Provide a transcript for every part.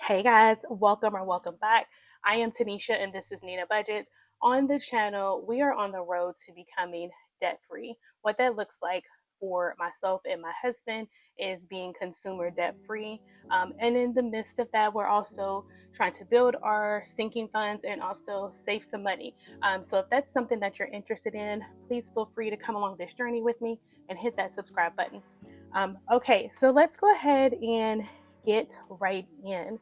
Hey guys, welcome or welcome back. I am Tanisha and this is Nina Budgets. On the channel, we are on the road to becoming debt free. What that looks like for myself and my husband is being consumer debt free. And in the midst of that, we're also trying to build our sinking funds and also save some money. So if that's something that you're interested in, please feel free to come along this journey with me and hit that subscribe button. Okay, so let's go ahead and get right in.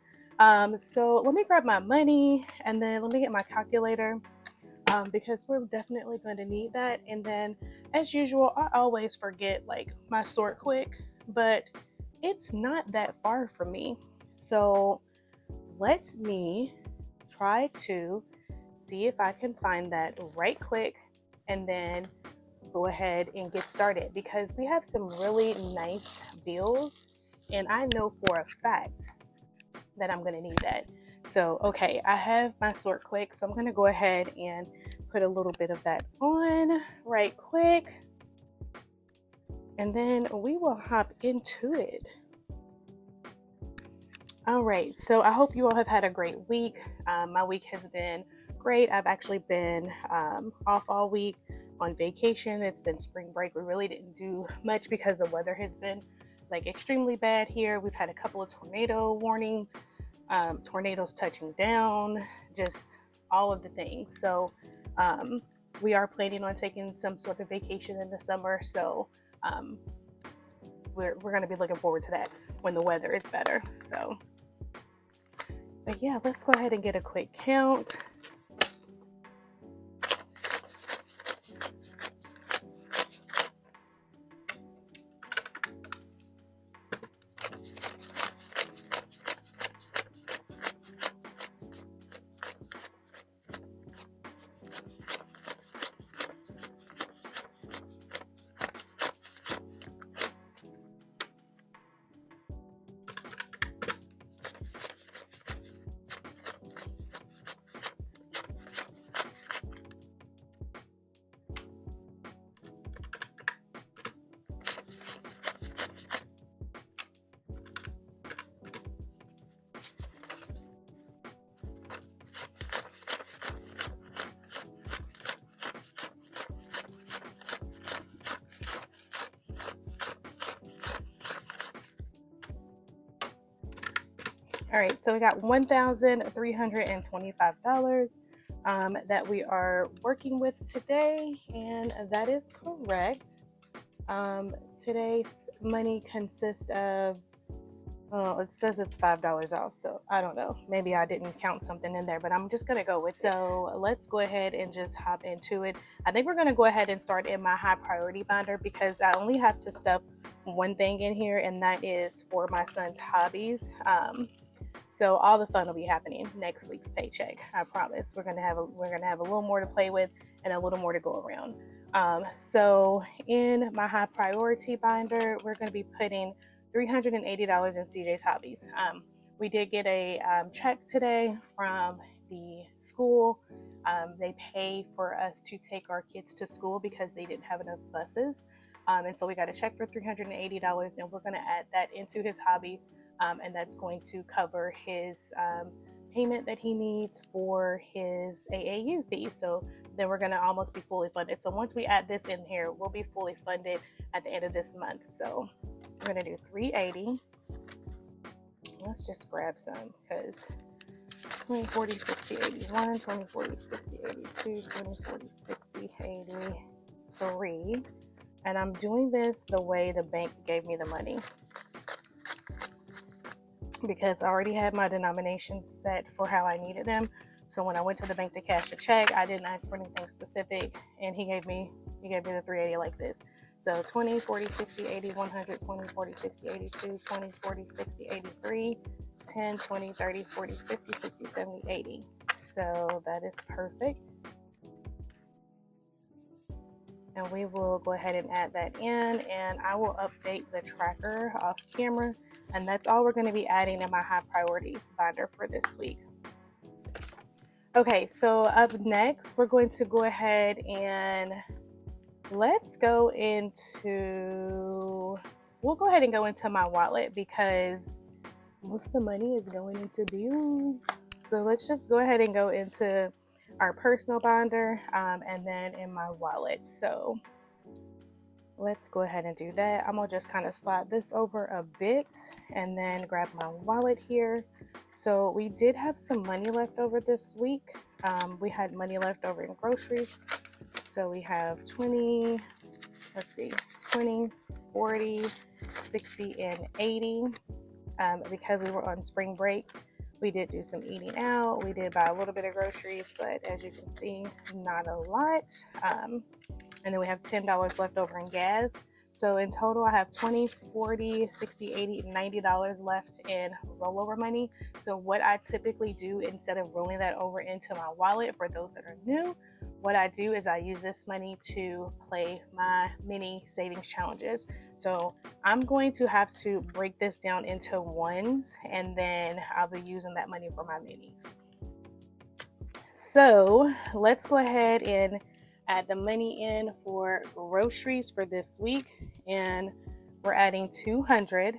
So let me grab my money and then let me get my calculator because we're definitely going to need that. And then, as usual, I always forget like my sort quick, but it's not that far from me. So let me try to see if I can find that right quick and then go ahead and get started because we have some really nice bills and I know for a fact that I'm going to need that. So, okay, I have my sort quick, so I'm going to go ahead and put a little bit of that on right quick. And then we will hop into it. All right, so I hope you all have had a great week. My week has been great. I've actually been off all week on vacation. It's been spring break. We really didn't do much because the weather has been like extremely bad here. We've had a couple of tornado warnings, tornadoes touching down, just all of the things. So we are planning on taking some sort of vacation in the summer. So we're going to be looking forward to that when the weather is better. So, but yeah, let's go ahead and get a quick count. All right, so we got $1,325 that we are working with today, and that is correct. Today's money consists of, well, it says it's $5 off, so I don't know. Maybe I didn't count something in there, but I'm just gonna go with it. So let's go ahead and just hop into it. I think we're gonna go ahead and start in my high priority binder because I only have to stuff one thing in here, and that is for my son's hobbies. So all the fun will be happening next week's paycheck. I promise. We're gonna have a little more to play with and a little more to go around. So in my high priority binder, we're gonna be putting $380 in CJ's hobbies. We did get a check today from the school. They pay for us to take our kids to school because they didn't have enough buses. And so we got a check for $380 and we're going to add that into his hobbies. And that's going to cover his payment that he needs for his AAU fee. So then we're going to almost be fully funded. So once we add this in here, we'll be fully funded at the end of this month. So we're going to do 380. Let's just grab some because 20, 40, 60, 81, 20, 40, 60, 82, 20, 40, 60, 83. And I'm doing this the way the bank gave me the money because I already had my denominations set for how I needed them. So when I went to the bank to cash a check, I didn't ask for anything specific, and he gave me the 380 like this. So 20, 40, 60, 80, 100, 20, 40, 60, 82, 20, 40, 60, 83, 10, 20, 30, 40, 50, 60, 70, 80. So that is perfect. And we will go ahead and add that in, and I will update the tracker off camera, and that's all we're going to be adding in my high priority binder for this week. Okay, so up next we're going to go ahead and let's go into, we'll go ahead and go into my wallet because Most of the money is going into bills. So let's just go ahead and go into our personal binder and then in my wallet. So let's go ahead and do that. I'm gonna just kind of slide this over a bit and then grab my wallet here. So we did have some money left over this week. We had money left over in groceries. So we have 20, let's see, 20, 40, 60, and 80. Because we were on spring break, we did do some eating out. We did buy a little bit of groceries, but as you can see, not a lot. And then we have $10 left over in gas. So in total, I have $20, $40, $60, $80, and $90 left in rollover money. So what I typically do, instead of rolling that over into my wallet, for those that are new, what I do is I use this money to play my mini savings challenges. So I'm going to have to break this down into ones, and then I'll be using that money for my minis. So let's go ahead and add the money in for groceries for this week, and we're adding 200.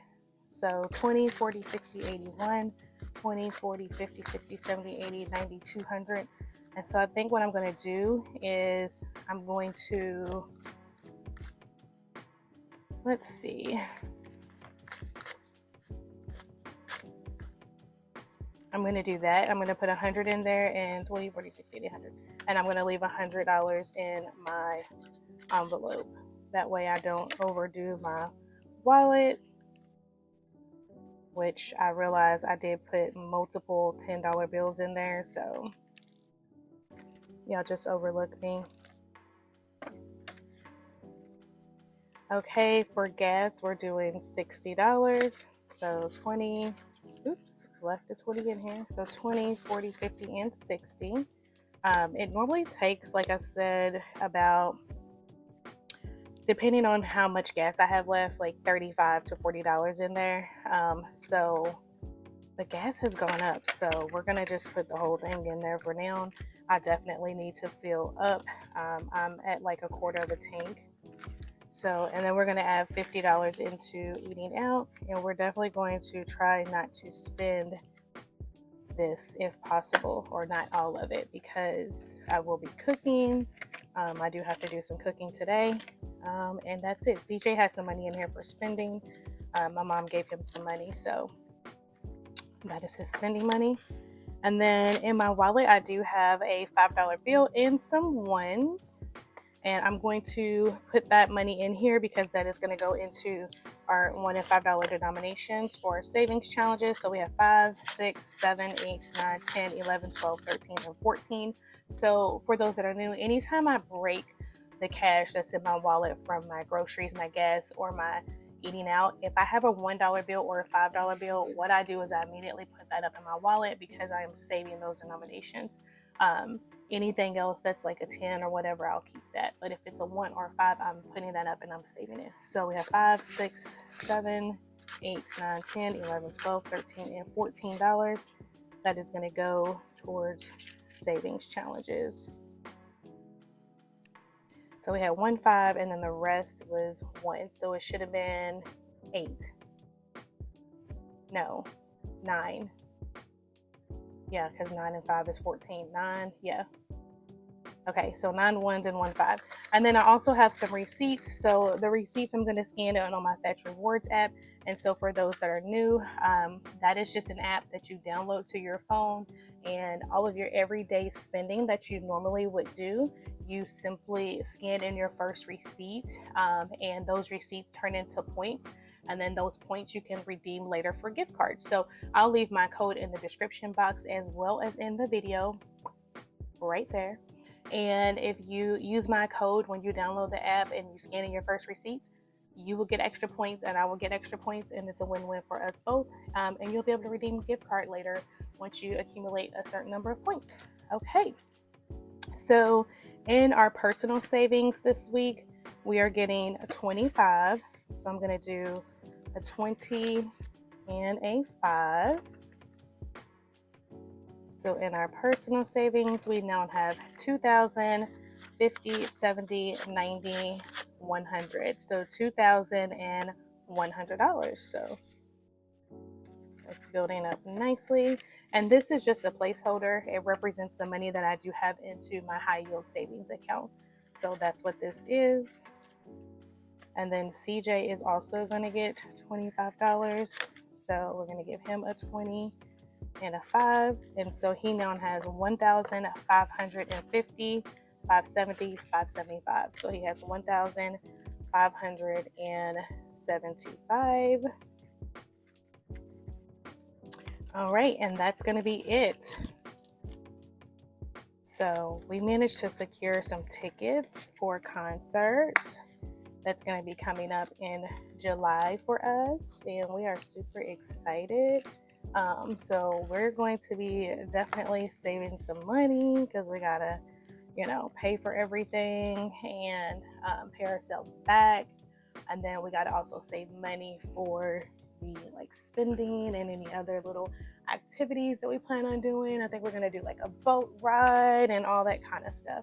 So 20, 40, 60, 81, 20, 40, 50, 60, 70, 80, 90, 200. And so I think what I'm going to do is I'm going to, let's see. I'm going to do that. I'm going to put 100 in there and 20, 40, 60, 80, 100. And I'm going to leave $100 in my envelope. That way I don't overdo my wallet, which I realized I did put multiple $10 bills in there. So y'all just overlook me. Okay, for gas, we're doing $60. So 20, oops, left the 20 in here. So 20, 40, 50, and 60. It normally takes, like I said, about, depending on how much gas I have left, like $35 to $40 in there. So the gas has gone up. So we're going to just put the whole thing in there for now. I definitely need to fill up. I'm at like a quarter of a tank. So, and then we're going to add $50 into eating out. And we're definitely going to try not to spend this if possible, or not all of it, because I will be cooking. I do have to do some cooking today. And that's it. CJ has some money in here for spending. My mom gave him some money, so that is his spending money. And then in my wallet, I do have a $5 bill and some ones. And I'm going to put that money in here because that is going to go into our $1 and $5 denominations for savings challenges. So we have 5, 6, 7, 8, 9, 10, 11, 12, 13, and 14. So for those that are new, anytime I break the cash that's in my wallet from my groceries, my gas, or my eating out, if I have a $1 bill or a $5 bill, what I do is I immediately put that up in my wallet because I am saving those denominations. Anything else that's like a 10 or whatever, I'll keep that. But if it's a 1 or a 5, I'm putting that up and I'm saving it. So we have 5, 6, 7, 8, 9, 10, 11, 12, 13, and $14. That is going to go towards savings challenges. So we had 1, 5, and then the rest was 1. So it should have been 8. No, 9. Yeah, because 9 and 5 is 14. 9, yeah. Okay, so 9 ones and 1 5. And then I also have some receipts. So the receipts, I'm going to scan it on my Fetch Rewards app. And so for those that are new, that is just an app that you download to your phone, and all of your everyday spending that you normally would do, you simply scan in your first receipt, and those receipts turn into points. And then those points you can redeem later for gift cards. So I'll leave my code in the description box as well as in the video right there. And if you use my code when you download the app and you scan in your first receipts, you will get extra points and I will get extra points, and it's a win-win for us both. And you'll be able to redeem a gift card later once you accumulate a certain number of points. Okay, so in our personal savings this week, we are getting a 25. So I'm going to do a 20 and a 5. So in our personal savings, we now have 2,000, 50, 70, 90, 100. So $2,100. So It's building up nicely. And this is just a placeholder. It represents the money that I do have into my high yield savings account. So that's what this is. And then CJ is also going to get $25. So we're going to give him a 20 and a 5. And so he now has 1,550, 570, 575. So he has 1,575. All right, and that's going to be it. So we managed to secure some tickets for concerts that's going to be coming up in July for us, and we are super excited. So we're going to be definitely saving some money because we gotta, pay for everything and pay ourselves back, and then we gotta also save money for the spending and any other little activities that we plan on doing. I think we're gonna do a boat ride and all that kind of stuff.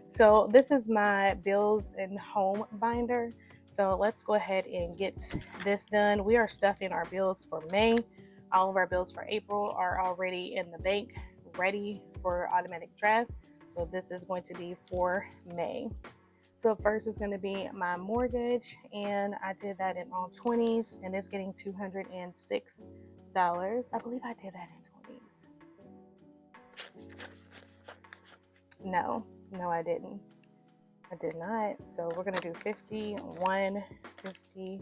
So this is my bills and home binder. So let's go ahead and get this done. We are stuffing our bills for May. All of our bills for April are already in the bank, ready for automatic draft. So this is going to be for May. So first is going to be my mortgage, and I did that in all 20s, and it's getting $206. I believe I did that in 20s. No, I didn't. I did not. So we're going to do 50, 150,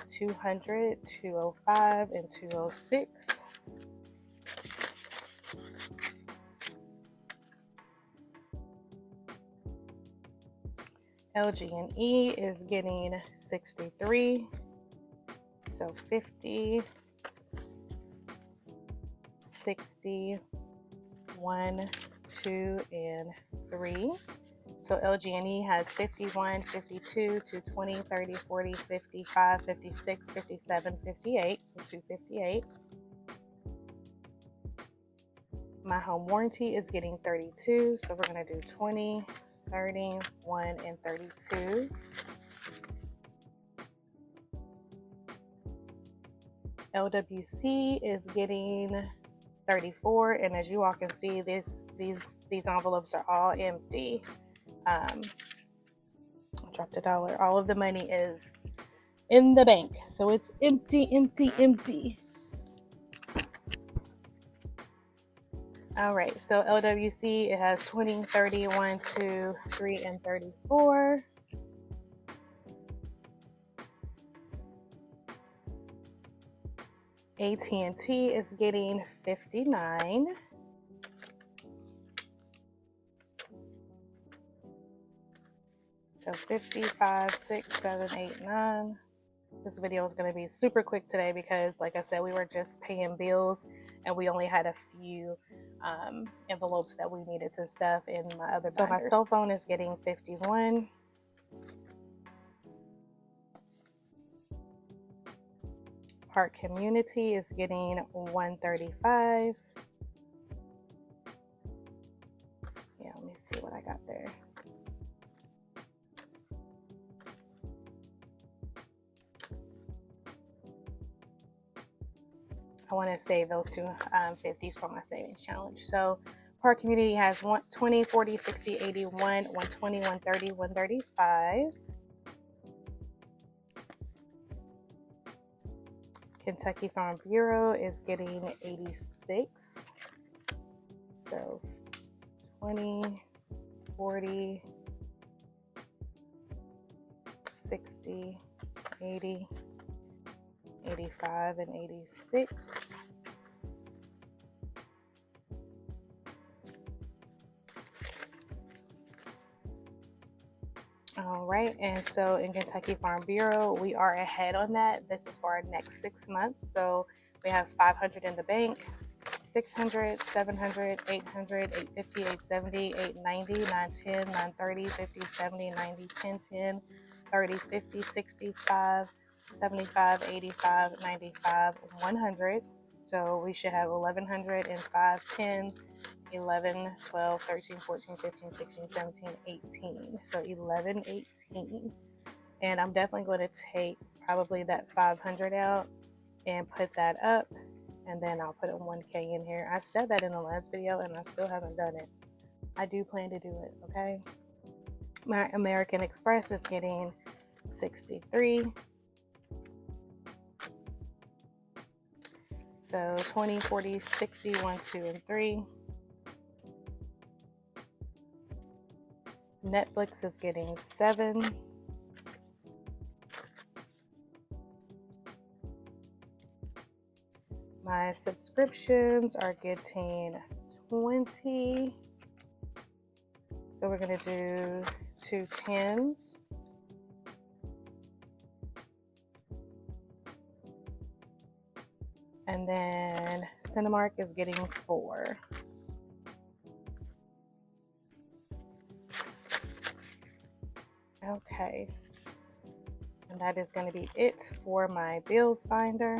200, 205, and 206. LG&E is getting 63. So 50, 60, 1, 2, and 3. So LG&E has 51, 52, 220, 30, 40, 55, 56, 57, 58. So 258. My home warranty is getting 32. So we're going to do 20, 30, 1, and 32. LWC is getting 34, and as you all can see, these envelopes are all empty. I dropped $1. All of the money is in the bank, so it's empty. All right, so LWC, it has 20, 30, 1, 2, 3, and 34. AT&T is getting 59. So 55, 6, 7, 8, 9. This video is going to be super quick today because, like I said, we were just paying bills and we only had a few envelopes that we needed to stuff in my other binders. So my cell phone is getting 51. Park Community is getting 135. Yeah, let me see what I got there. I want to save those two 50s for my savings challenge. So Park Community has 20, 40, 60, 81, 120, 130, 135. Kentucky Farm Bureau is getting 86. So 20, 40, 60, 80, 85, and 86. All right, and so in Kentucky Farm Bureau, we are ahead on that. This is for our next 6 months. So we have 500 in the bank, 600, 700, 800, 850, 870, 890, 910, 930, 50, 70, 90, 10, 10, 30, 50, 65, 75, 85, 95, 100. So we should have 1100 and 5, 10, 11, 12, 13, 14, 15, 16, 17, 18. So 11, 18. And I'm definitely going to take probably that 500 out and put that up and then I'll put a 1K in here. I said that in the last video and I still haven't done it. I do plan to do it, okay? My American Express is getting 63. So 20, 40, 60, 1, 2, and 3. Netflix is getting 7. My subscriptions are getting 20. So we're going to do 2 10s. And then Cinemark is getting 4. Okay. And that is going to be it for my bills binder.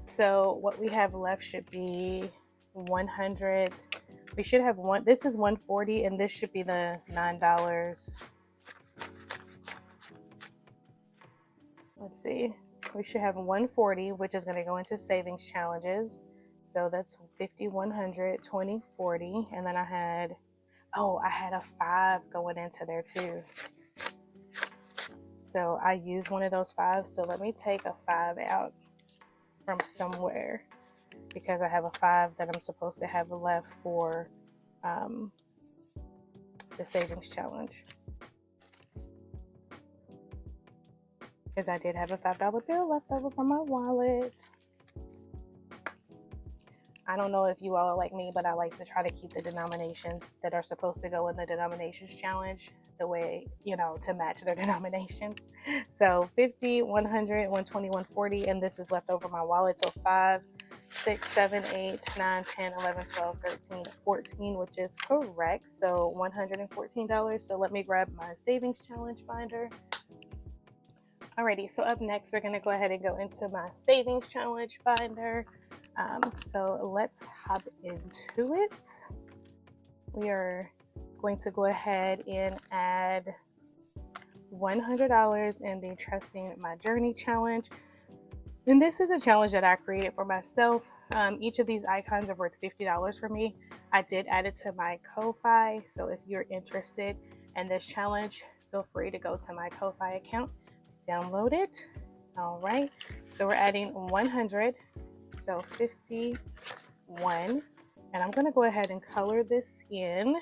So what we have left should be 100. We should have one. This is 140 and this should be the $9. Let's see. We should have 140, which is going to go into savings challenges. So that's 50, 100, 20, 40. And then I had a 5 going into there too. So I used one of those 5s. So let me take a 5 out from somewhere because I have a 5 that I'm supposed to have left for the savings challenge. Because I did have a $5 bill left over from my wallet. I don't know if you all are like me, but I like to try to keep the denominations that are supposed to go in the denominations challenge the way, to match their denominations. So 50, 100, 120, 140, and this is left over my wallet. So 5, 6, 7, 8, 9, 10, 11, 12, 13, 14, which is correct. So $114. So let me grab my savings challenge binder. Alrighty, so up next, we're going to go ahead and go into my savings challenge binder. So let's hop into it. We are going to go ahead and add $100 in the Trusting My Journey challenge. And this is a challenge that I created for myself. Each of these icons are worth $50 for me. I did add it to my Ko-Fi. So if you're interested in this challenge, feel free to go to my Ko-Fi account, download it. All right, so we're adding 100, so 51, and I'm going to go ahead and color this in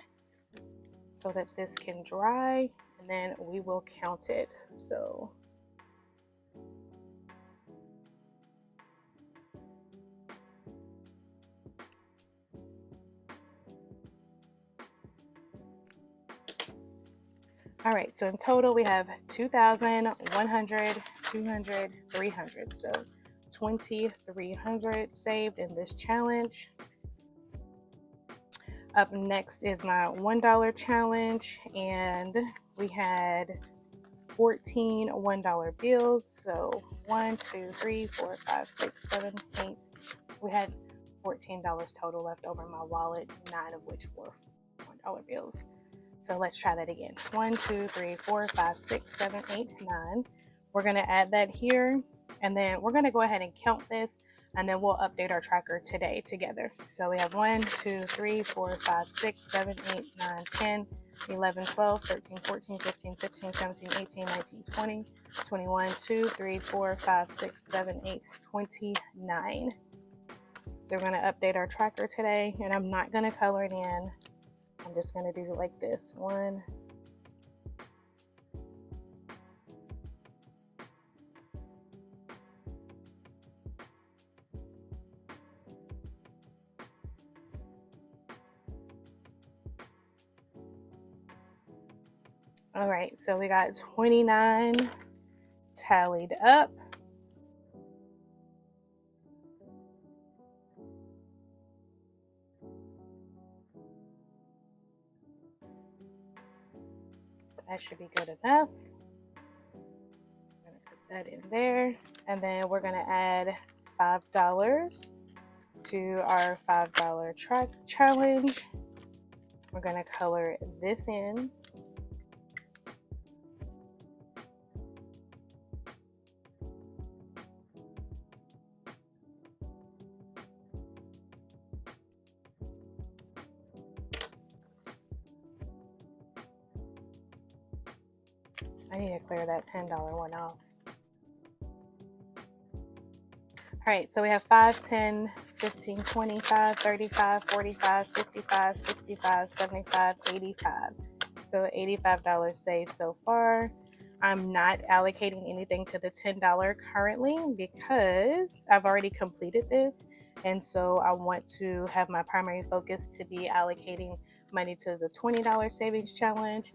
so that this can dry, and then we will count it. So all right, so in total we have 2,000, 100, 200, 300. So 2,300 saved in this challenge. Up next is my $1 challenge, and we had 14 $1 bills. So 1, 2, 3, 4, 5, 6, 7, 8. We had $14 total left over in my wallet, 9 of which were $1 bills. So let's try that again. 1, 2, 3, 4, 5, 6, 7, 8, 9. We're going to add that here, and then we're going to go ahead and count this, and then we'll update our tracker today together. So we have 1, 2, 3, 4, 5, 6, 7, 8, 9, 10, 11, 12, 13, 14, 15, 16, 17, 18, 19, 20, 21, 2, 3, 4, 5, 6, 7, 8, 29. So we're going to update our tracker today, and I'm not going to color it in. I'm just going to do it like this. 1, all right, so we got 29 tallied up. That should be good enough. I'm going to put that in there. And then we're going to add $5 to our $5 track challenge. We're going to color this in. I need to clear that $10 one off. All right, so we have 5, 10, 15, 25, 35, 45, 55, 65, 75, 85. So $85 saved so far. I'm not allocating anything to the $10 currently because I've already completed this. And so I want to have my primary focus to be allocating money to the $20 savings challenge.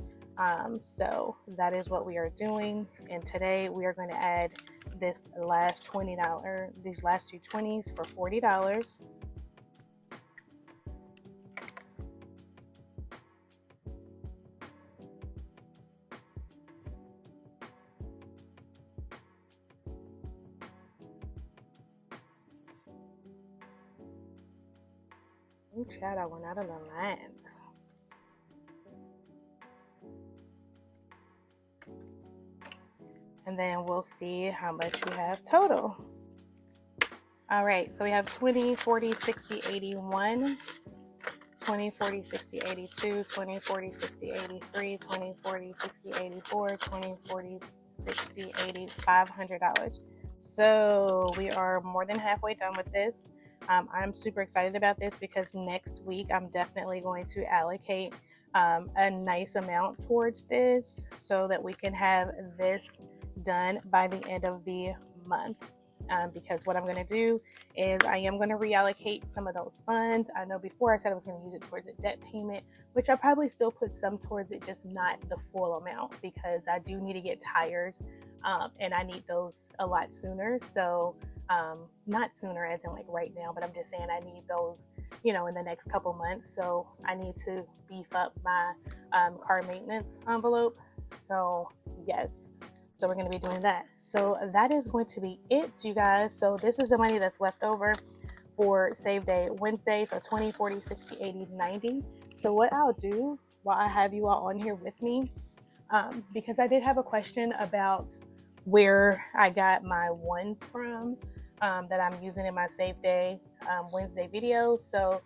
So that is what we are doing. And today we are going to add this last $20, these last two 20s for $40. Oh, Chad, I went out of the lines. And then we'll see how much we have total. All right, so we have 20, 40, 60, 81, 20, 40, 60, 82, 20, 40, 60, 83, 20, 40, 60, 84, 20, 40, 60, 80, $500. So we are more than halfway done with this. I'm super excited about this because next week I'm definitely going to allocate a nice amount towards this so that we can have this done by the end of the month. Because what I'm going to do is I am going to reallocate some of those funds. I know before I said I was going to use it towards a debt payment, which I probably still put some towards it, just not the full amount because I do need to get tires and I need those a lot sooner. So not sooner as in like right now, but I'm just saying I need those, in the next couple months. So I need to beef up my car maintenance envelope. So yes. So we're going to be doing that. So that is going to be it, you guys. So this is the money that's left over for Save Day Wednesday. So 20, 40, 60, 80, 90. So what I'll do while I have you all on here with me, because I did have a question about where I got my ones from that I'm using in my Save Day Wednesday video. So,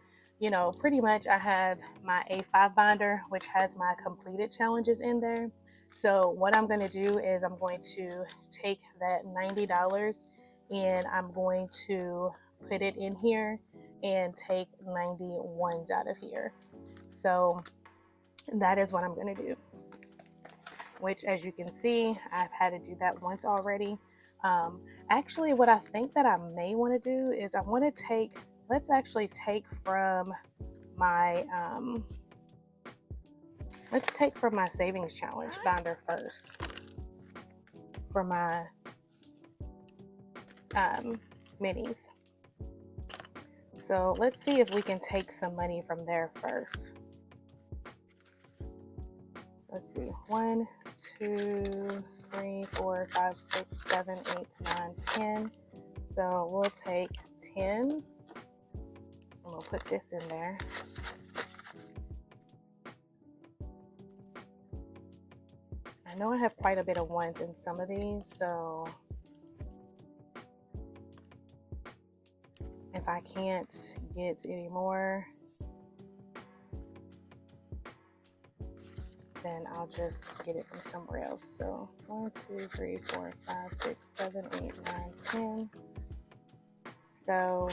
pretty much I have my A5 binder, which has my completed challenges in there. So what I'm going to do is I'm going to take that $90 and I'm going to put it in here and take 91s out of here. So that is what I'm going to do, which as you can see, I've had to do that once already. Actually, what I think that I may want to do is I want to take, let's actually take from my, let's take from my savings challenge binder first for my minis. So let's see if we can take some money from there first. So let's see, 1, 2, 3, 4, 5, 6, 7, 8, 9, 10. So we'll take 10 and we'll put this in there. I know I have quite a bit of ones in some of these, so if I can't get any more, then I'll just get it from somewhere else. So 1, 2, 3, 4, 5, 6, 7, 8, 9, 10. So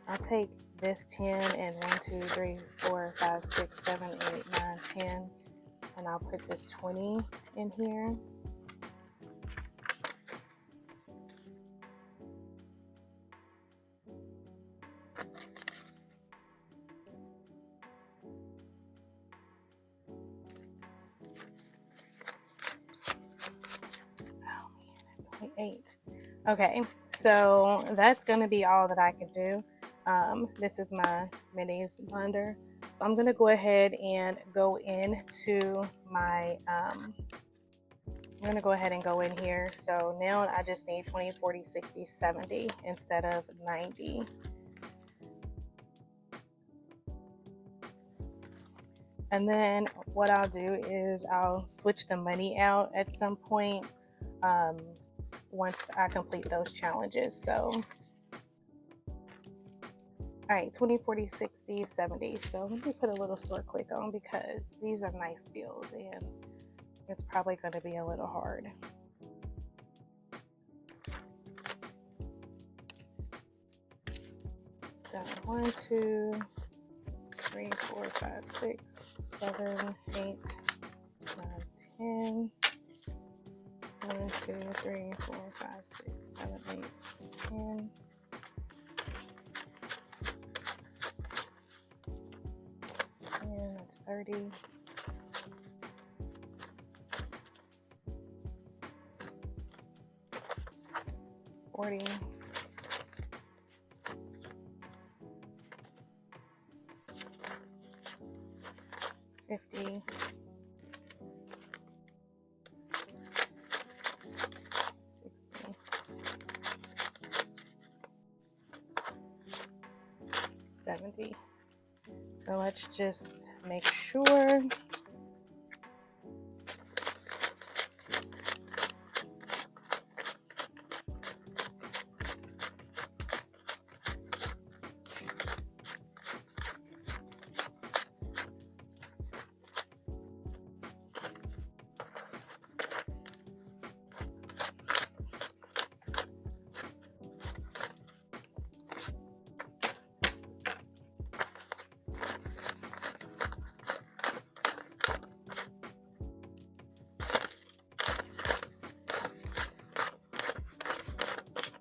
I'll take this 10 and 1, 2, 3, 4, 5, 6, 7, 8, 9, 10. And I'll put this 20 in here. Oh man, it's only 8. Okay, so that's going to be all that I can do. This is my minis binder. So I'm going to go ahead and go into my, I'm going to go ahead and go in here. So now I just need 20, 40, 60, 70 instead of 90. And then what I'll do is I'll switch the money out at some point once I complete those challenges. So all right, 20, 40, 60, 70. So let me put a little store click on because these are nice bills and it's probably going to be a little hard. So 1, 2, 3, 4, 5, 6, 7, 8, 9, 10. 1, 2, 3, 4, 5, 6, 7, 8, 10. 10, that's 30. 40. 50. 60. 70. So let's just make sure.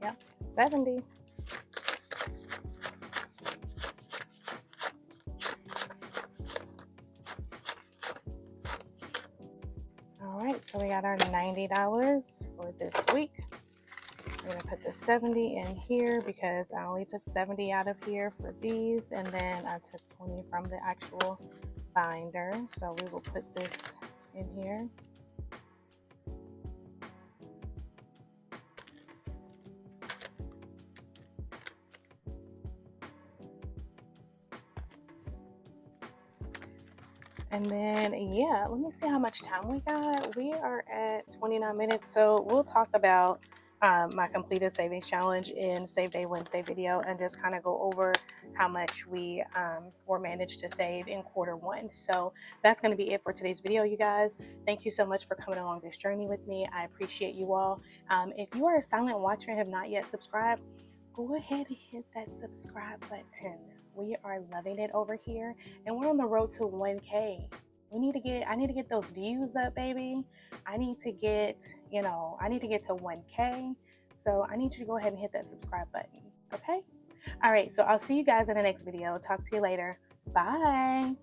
Yep, 70. All right, so we got our $90 for this week. We're going to put the 70 in here because I only took 70 out of here for these, and then I took 20 from the actual binder. So we will put this in here. And then, yeah, let me see how much time we got. We are at 29 minutes. So we'll talk about my completed savings challenge in Save Day Wednesday video and just kind of go over how much we were managed to save in Q1. So that's going to be it for today's video, you guys. Thank you so much for coming along this journey with me. I appreciate you all. If you are a silent watcher and have not yet subscribed, go ahead and hit that subscribe button. We are loving it over here, and we're on the road to 1K. I need to get those views up, baby. I need to get to 1K. So I need you to go ahead and hit that subscribe button. Okay? All right. So I'll see you guys in the next video. Talk to you later. Bye.